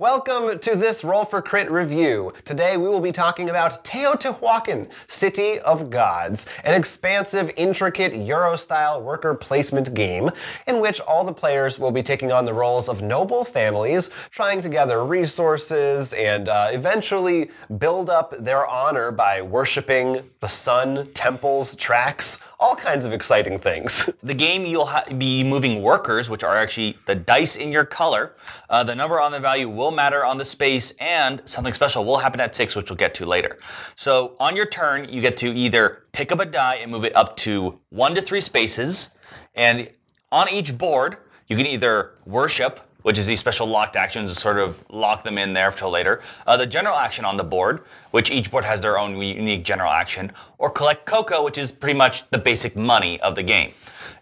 Welcome to this Roll for Crit review. Today we will be talking about Teotihuacan, City of Gods, an expansive, intricate Euro-style worker placement game in which all the players will be taking on the roles of noble families, trying to gather resources and eventually build up their honor by worshipping the sun, temples, tracks, all kinds of exciting things. The game, you'll be moving workers, which are actually the dice in your color. The number on the value will matter on the space, and something special will happen at 6, which we'll get to later. So on your turn, you get to either pick up a die and move it up to 1 to 3 spaces, and on each board, you can either worship, which is these special locked actions to sort of lock them in there until later. The general action on the board, which each board has their own unique general action, or collect cocoa, which is pretty much the basic money of the game.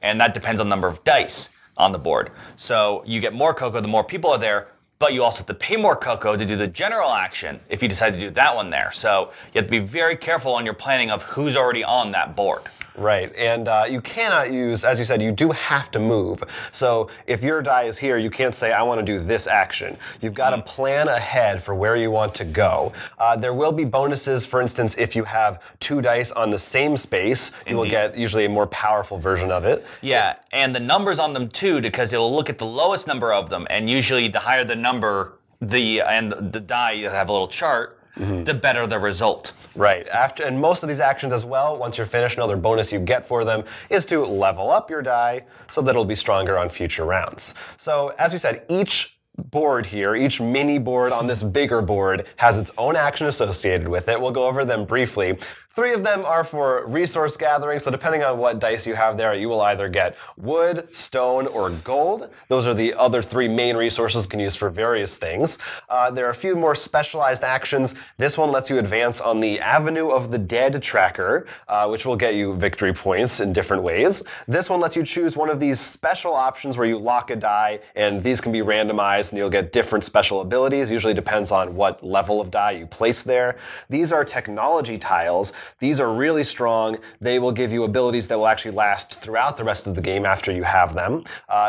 And that depends on the number of dice on the board. So you get more cocoa the more people are there, but you also have to pay more cocoa to do the general action if you decide to do that one there. So you have to be very careful on your planning of who's already on that board. Right, and you cannot use, as you said, you do have to move. So if your die is here, you can't say, I want to do this action. You've got to plan ahead for where you want to go. There will be bonuses, for instance, if you have 2 dice on the same space, you will get usually a more powerful version of it. Yeah, and the numbers on them too, because it will look at the lowest number of them, and usually the higher the number, and the die, you have a little chart, the better the result. Right. And most of these actions as well, once you're finished, another bonus you get for them is to level up your die so that it'll be stronger on future rounds. So as we said, each board here, each mini board on this bigger board has its own action associated with it. We'll go over them briefly. 3 of them are for resource gathering, so depending on what dice you have there, you will either get wood, stone, or gold. Those are the other 3 main resources you can use for various things. There are a few more specialized actions. This one lets you advance on the Avenue of the Dead tracker, which will get you victory points in different ways. This one lets you choose one of these special options where you lock a die, and these can be randomized, and you'll get different special abilities. Usually depends on what level of die you place there. These are technology tiles. These are really strong. They will give you abilities that will actually last throughout the rest of the game after you have them.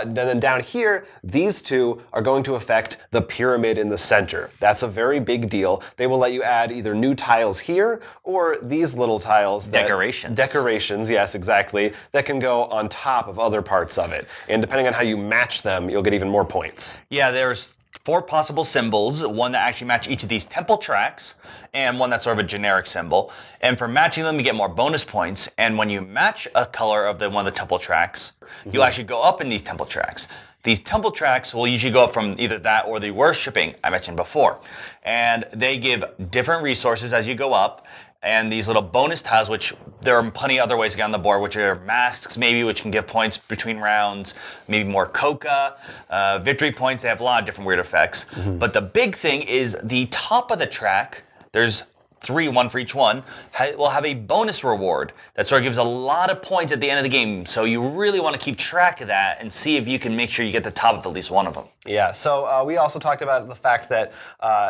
Then down here, these 2 are going to affect the pyramid in the center. That's a very big deal. They will let you add either new tiles here or these little tiles. Decorations, yes, exactly. That can go on top of other parts of it. And depending on how you match them, you'll get even more points. Yeah, there's 4 possible symbols, one that actually match each of these temple tracks, and one that's sort of a generic symbol. And for matching them, you get more bonus points. And when you match a color of one of the temple tracks, you'll actually go up in these temple tracks. These temple tracks will usually go up from either that or the worshipping I mentioned before. And they give different resources as you go up. And these little bonus tiles, which there are plenty of other ways to get on the board, which are masks maybe, which can give points between rounds, maybe more coca, victory points. They have a lot of different weird effects. But the big thing is the top of the track, there's 3, 1 for each one, will have a bonus reward that sort of gives a lot of points at the end of the game. So you really want to keep track of that and see if you can make sure you get the top of at least one of them. Yeah, so we also talked about the fact that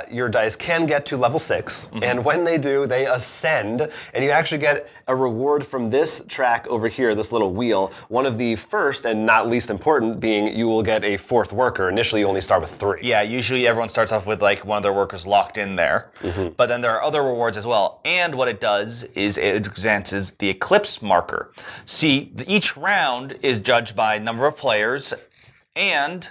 your dice can get to level 6, and when they do, they ascend, and you actually get a reward from this track over here, this little wheel. One of the first, and not least important, being you will get a 4th worker. Initially, you only start with 3. Yeah, usually everyone starts off with like one of their workers locked in there, but then there are other rewards as well. And what it does is it advances the eclipse marker. See, each round is judged by number of players and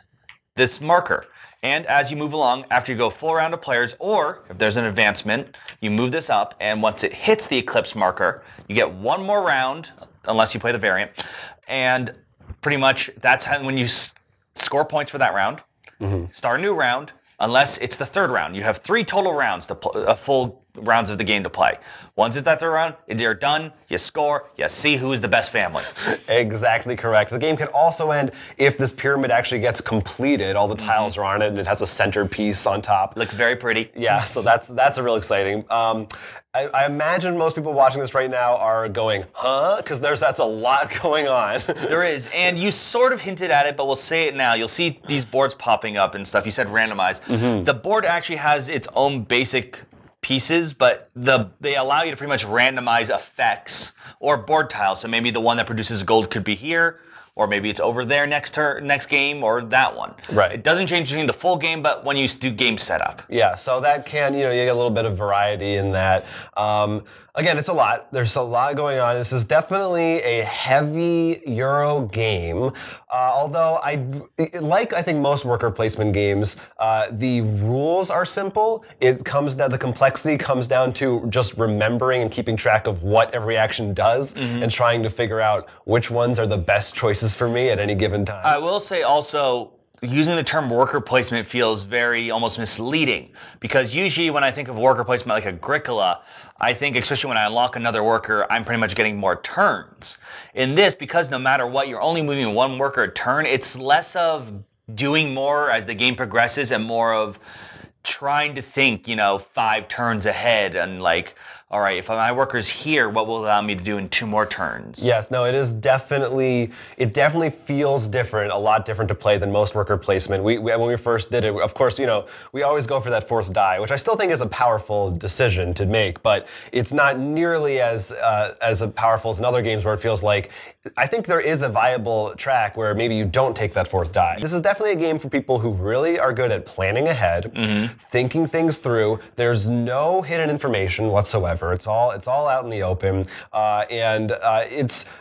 this marker. And as you move along, after you go full round of players, or if there's an advancement, you move this up, and once it hits the eclipse marker, you get 1 more round, unless you play the variant, and pretty much that's when you score points for that round, start a new round, unless it's the 3rd round. You have 3 total rounds, full rounds of the game to play. Once it's that 3rd round, you're done, you score, you see who is the best family. Exactly correct. The game can also end if this pyramid actually gets completed. All the tiles are on it, and it has a centerpiece on top. Looks very pretty. Yeah, so that's a real exciting. I imagine most people watching this right now are going, huh? Because that's a lot going on. There is, and you sort of hinted at it, but we'll say it now. You'll see these boards popping up and stuff. You said randomized. The board actually has its own basic pieces, but they allow you to pretty much randomize effects or board tiles. So maybe the one that produces gold could be here, or maybe it's over there next game, or that one. Right. It doesn't change between the full game, but when you do game setup. Yeah, so that can, you get a little bit of variety in that. Again, it's a lot. There's a lot going on. This is definitely a heavy Euro game. Although I think most worker placement games, the rules are simple. The complexity comes down to just remembering and keeping track of what every action does and trying to figure out which ones are the best choices for me at any given time. I will say also, using the term worker placement feels very almost misleading, because usually when I think of worker placement like Agricola, I think, especially when I unlock another worker, I'm pretty much getting more turns. In this, because no matter what, you're only moving one worker a turn, it's less of doing more as the game progresses and more of trying to think, 5 turns ahead and like, all right, if my worker's here, what will allow me to do in 2 more turns? Yes, no, it definitely feels different, a lot different to play than most worker placement. When we first did it, of course, we always go for that 4th die, which I still think is a powerful decision to make, but it's not nearly as powerful as in other games where it feels like, I think there is a viable track where maybe you don't take that 4th die. This is definitely a game for people who really are good at planning ahead, thinking things through. There's no hidden information whatsoever. It's all out in the open, and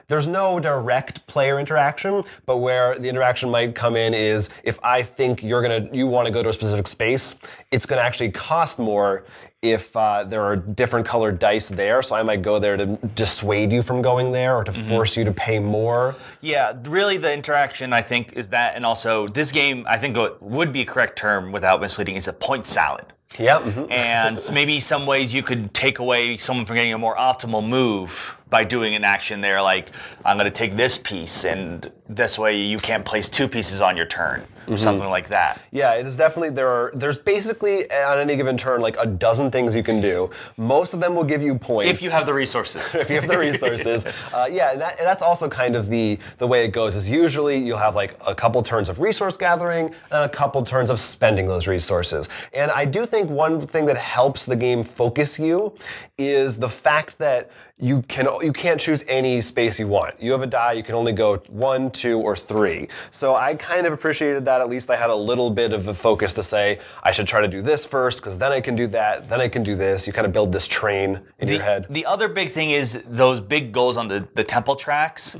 there's no direct player interaction. But where the interaction might come in is if I think you want to go to a specific space, it's going to actually cost more if there are different colored dice there. So I might go there to dissuade you from going there or to force you to pay more. Yeah, really the interaction, I think, is that. And also, this game, I think what would be a correct term without misleading, is a point salad. Yep. And maybe some ways you could take away someone from getting a more optimal move by doing an action there, like, I'm going to take this piece, and this way you can't place 2 pieces on your turn, or something like that. Yeah, it is definitely, there's basically, on any given turn, like a dozen things you can do. Most of them will give you points. If you have the resources. If you have the resources. Yeah, and that's also kind of the way it goes, is usually you'll have like a couple turns of resource gathering and a couple turns of spending those resources. And I do think one thing that helps the game focus you is the fact that you can't choose any space you want. You have a die, you can only go 1, 2, or 3. So I kind of appreciated that. At least I had a little bit of a focus to say, I should try to do this first, because then I can do that, then I can do this. You kind of build this train in your head. The other big thing is those big goals on the temple tracks.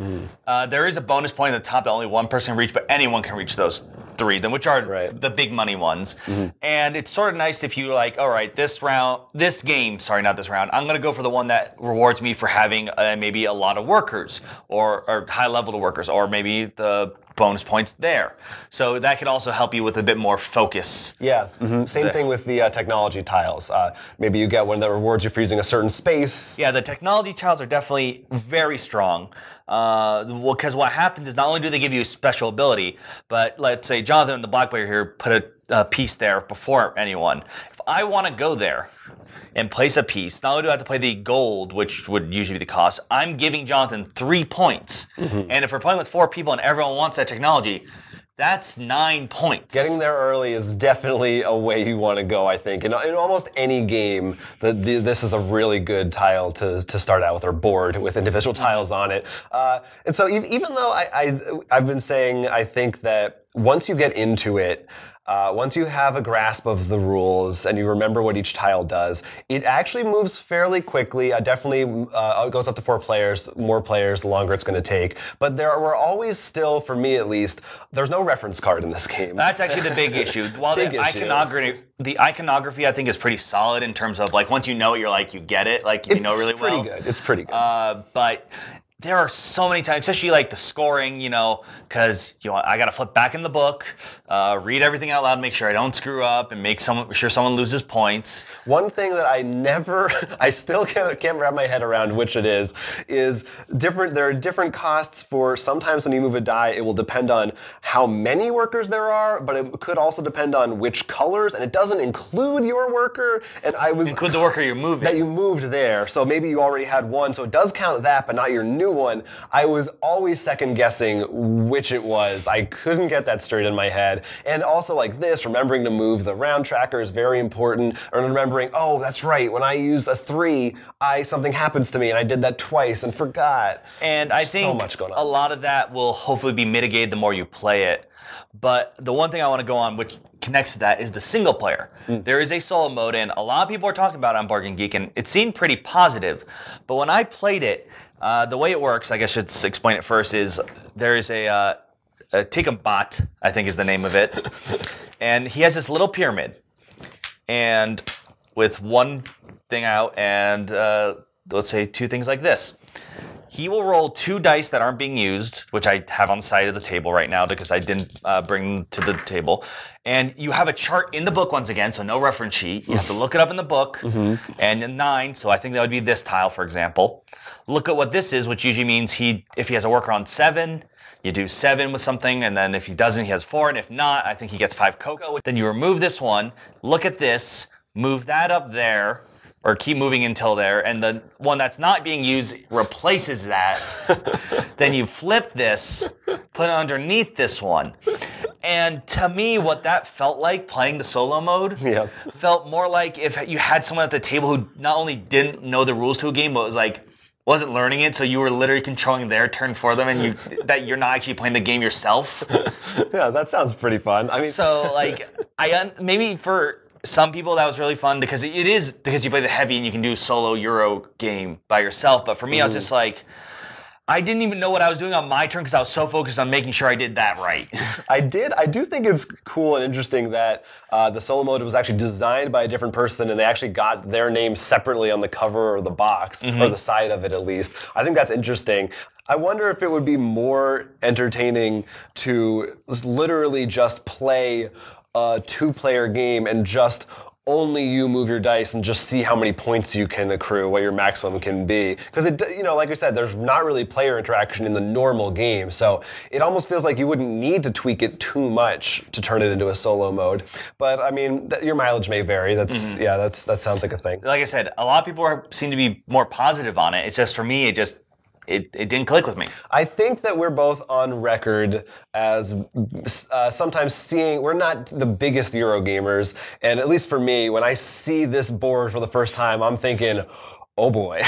There is a bonus point at the top that only one person can reach, but anyone can reach those 3, which are the big money ones. And it's sort of nice if you're like, all right, this game, I'm going to go for the one that rewards me for having maybe a lot of workers or high level of workers, or maybe the bonus points there. So that could also help you with a bit more focus. Yeah, same thing with the technology tiles. Maybe you get one that rewards you for using a certain space. Yeah, the technology tiles are definitely very strong. Because what happens is not only do they give you a special ability, but let's say Jonathan, the black player here, put a piece there before anyone. If I want to go there and place a piece, not only do I have to play the gold, which would usually be the cost, I'm giving Jonathan 3 points. And if we're playing with 4 people and everyone wants that technology, that's 9 points. Getting there early is definitely a way you want to go, I think. In almost any game, this is a really good tile to start out with, or board with individual tiles on it. And so even though I've been saying, I think that once you get into it, once you have a grasp of the rules and you remember what each tile does, it actually moves fairly quickly. Definitely it goes up to 4 players. More players, the longer it's going to take. But there were always still, for me at least, there's no reference card in this game. That's actually the big issue. While the iconography, I think, is pretty solid in terms of, like, once you know it, you're like, you get it. Like, you know really well. It's pretty good. But there are so many times, especially like the scoring, because I got to flip back in the book, read everything out loud, make sure I don't screw up, and make sure someone loses points. One thing that I still can't wrap my head around which it is different. There are different costs for, sometimes when you move a die, it will depend on how many workers there are, but it could also depend on which colors, and it doesn't include your worker. And include the worker you're moving. That you moved there. So maybe you already had one, so it does count that, but not your new new one, I was always second guessing which it was. I couldn't get that straight in my head. And also like this, remembering to move the round tracker is very important. Or remembering, oh, that's right, when I use a 3, something happens to me, and I did that twice and forgot. And I think so much going on. A lot of that will hopefully be mitigated the more you play it. But the one thing I want to go on, which connects to that, is the single player. There is a solo mode, and a lot of people are talking about it on Board Game Geek, and it seemed pretty positive. But when I played it, the way it works, I guess I should explain it first, is there is a Teotihuacan, I think is the name of it, and he has this little pyramid, and with one thing out, and let's say 2 things like this. He will roll 2 dice that aren't being used, which I have on the side of the table right now because I didn't bring them to the table. And you have a chart in the book once again, so no reference sheet. You have to look it up in the book. And 9, so I think that would be this tile, for example. Look at what this is, which usually means if he has a worker on 7, you do 7 with something, and then if he doesn't, he has 4, and if not, I think he gets 5 cocoa. Then you remove this one, look at this, move that up there, or keep moving until there, and the one that's not being used replaces that. Then you flip this, put it underneath this one. And to me, what that felt like playing the solo mode felt more like if you had someone at the table who not only didn't know the rules to a game, but wasn't learning it, so you were literally controlling their turn for them, and you're not actually playing the game yourself. Yeah, that sounds pretty fun. I mean, so maybe for some people that was really fun because you play the heavy and you can do a solo Euro game by yourself. But for me, I was just like, I didn't even know what I was doing on my turn because I was so focused on making sure I did that right. I do think it's cool and interesting that the solo mode was actually designed by a different person, and they actually got their name separately on the cover or the box, or the side of it at least. I think that's interesting. I wonder if it would be more entertaining to literally just play a 2-player game and just only you move your dice and just see how many points you can accrue, what your maximum can be. Because like I said, there's not really player interaction in the normal game, so it almost feels like you wouldn't need to tweak it too much to turn it into a solo mode. But I mean, your mileage may vary. That sounds like a thing. Like I said, a lot of people seem to be more positive on it. It's just for me, it didn't click with me. I think that we're both on record as sometimes we're not the biggest Euro gamers, and at least for me, when I see this board for the first time, I'm thinking, oh boy,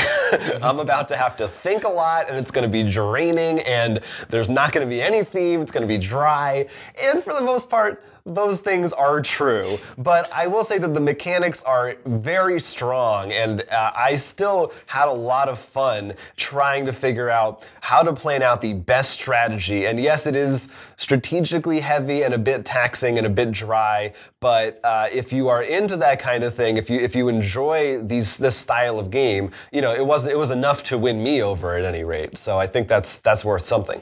I'm about to have to think a lot, and it's going to be draining, and there's not going to be any theme, it's going to be dry, and for the most part, those things are true, but I will say that the mechanics are very strong, and I still had a lot of fun trying to figure out how to plan out the best strategy. And yes, it is strategically heavy and a bit taxing and a bit dry, but if you are into that kind of thing, if you enjoy this style of game, it was enough to win me over at any rate. So I think that's worth something.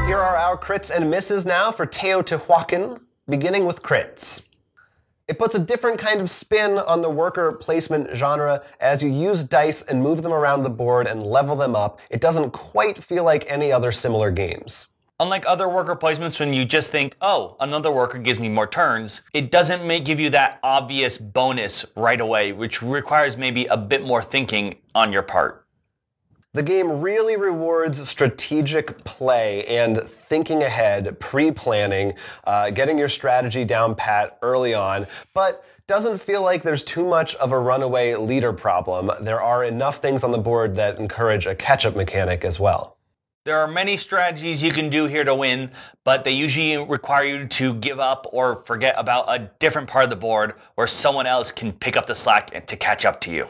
Here are our crits and misses now for Teotihuacan, beginning with crits. It puts a different kind of spin on the worker placement genre as you use dice and move them around the board and level them up. It doesn't quite feel like any other similar games. Unlike other worker placements when you just think, oh, another worker gives me more turns, it doesn't give you that obvious bonus right away, which requires maybe a bit more thinking on your part. The game really rewards strategic play and thinking ahead, pre-planning, getting your strategy down pat early on, but doesn't feel like there's too much of a runaway leader problem. There are enough things on the board that encourage a catch-up mechanic as well. There are many strategies you can do here to win, but they usually require you to give up or forget about a different part of the board where someone else can pick up the slack and to catch up to you.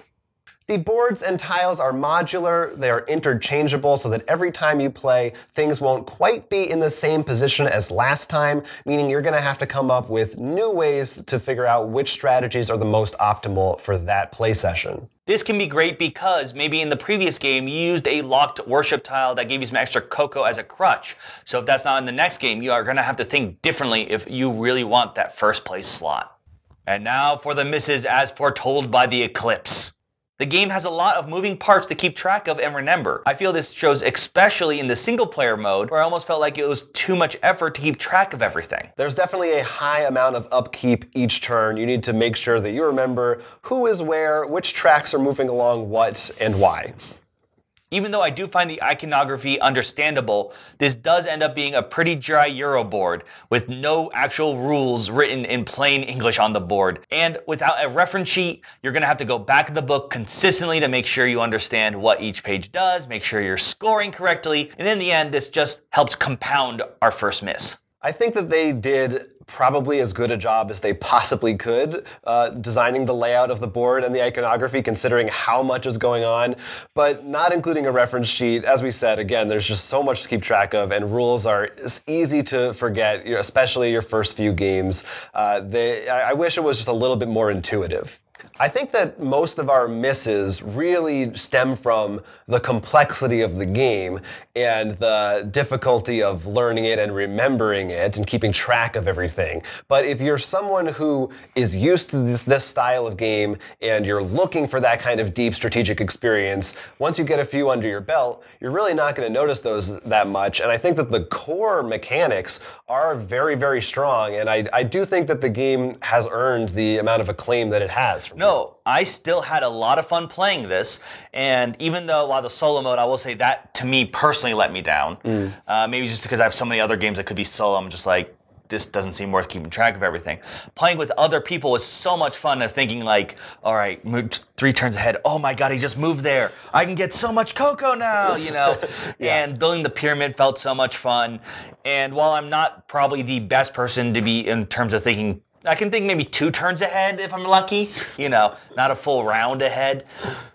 The boards and tiles are modular, they are interchangeable so that every time you play, things won't quite be in the same position as last time, meaning you're going to have to come up with new ways to figure out which strategies are the most optimal for that play session. This can be great because maybe in the previous game you used a locked worship tile that gave you some extra cocoa as a crutch. So if that's not in the next game, you are going to have to think differently if you really want that first place slot. And now for the misses as foretold by the eclipse. The game has a lot of moving parts to keep track of and remember. I feel this shows especially in the single player mode where I almost felt like it was too much effort to keep track of everything. There's definitely a high amount of upkeep each turn. You need to make sure that you remember who is where, which tracks are moving along what, and why. Even though I do find the iconography understandable, this does end up being a pretty dry Euro board with no actual rules written in plain English on the board. And without a reference sheet, you're going to have to go back in the book consistently to make sure you understand what each page does, make sure you're scoring correctly, and in the end, this just helps compound our first miss. I think that they did probably as good a job as they possibly could designing the layout of the board and the iconography, considering how much is going on, but not including a reference sheet. As we said, again, there's just so much to keep track of, and rules are easy to forget, especially your first few games. I wish it was just a little bit more intuitive. I think that most of our misses really stem from the complexity of the game and the difficulty of learning it and remembering it and keeping track of everything. But if you're someone who is used to this style of game and you're looking for that kind of deep strategic experience, once you get a few under your belt, you're really not going to notice those that much. And I think that the core mechanics are very, very strong. And I do think that the game has earned the amount of acclaim that it has. No, I still had a lot of fun playing this, and even though while the solo mode, I will say that to me personally let me down. Maybe just because I have so many other games that could be solo, I'm just like, this doesn't seem worth keeping track of everything. Playing with other people was so much fun of thinking like, all right, moved 3 turns ahead. Oh my God, he just moved there. I can get so much cocoa now, you know? Yeah. And building the pyramid felt so much fun. And while I'm not probably the best person to be in terms of thinking, I can think maybe 2 turns ahead if I'm lucky, you know, not a full round ahead.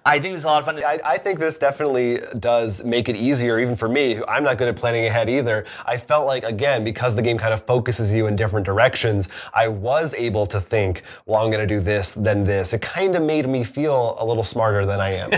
I think it's a lot of fun. I think this definitely does make it easier, even for me. I'm not good at planning ahead either. I felt like, again, because the game kind of focuses you in different directions, I was able to think, well, I'm going to do this, then this. It kind of made me feel a little smarter than I am,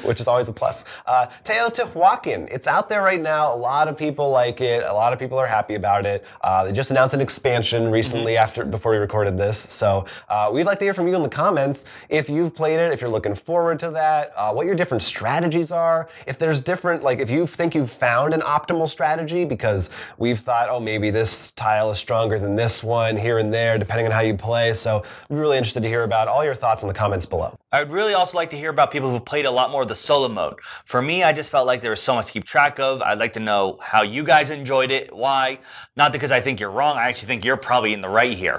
which is always a plus. Teotihuacan, it's out there right now. A lot of people like it. A lot of people are happy about it. They just announced an expansion recently before we recorded this. So we'd like to hear from you in the comments if you've played it, if you're looking forward to that. What your different strategies are, if there's different, like if you think you've found an optimal strategy, because we've thought, oh, maybe this tile is stronger than this one here and there, depending on how you play. So we're really interested to hear about all your thoughts in the comments below. I'd really also like to hear about people who've played a lot more of the solo mode. For me, I just felt like there was so much to keep track of. I'd like to know how you guys enjoyed it, why. Not because I think you're wrong, I actually think you're probably in the right here.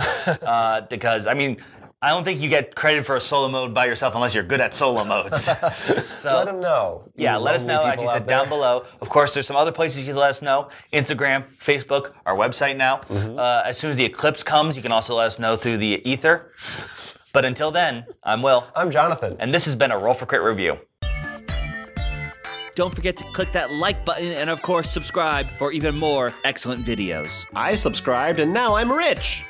Because, I mean, I don't think you get credit for a solo mode by yourself unless you're good at solo modes. So, let them know. Yeah, let us know, as you said, down below. Of course, there's some other places you can let us know. Instagram, Facebook, our website now. As soon as the eclipse comes, you can also let us know through the ether. But until then, I'm Will. I'm Jonathan. And this has been a Roll for Crit review. Don't forget to click that like button and, of course, subscribe for even more excellent videos. I subscribed and now I'm rich.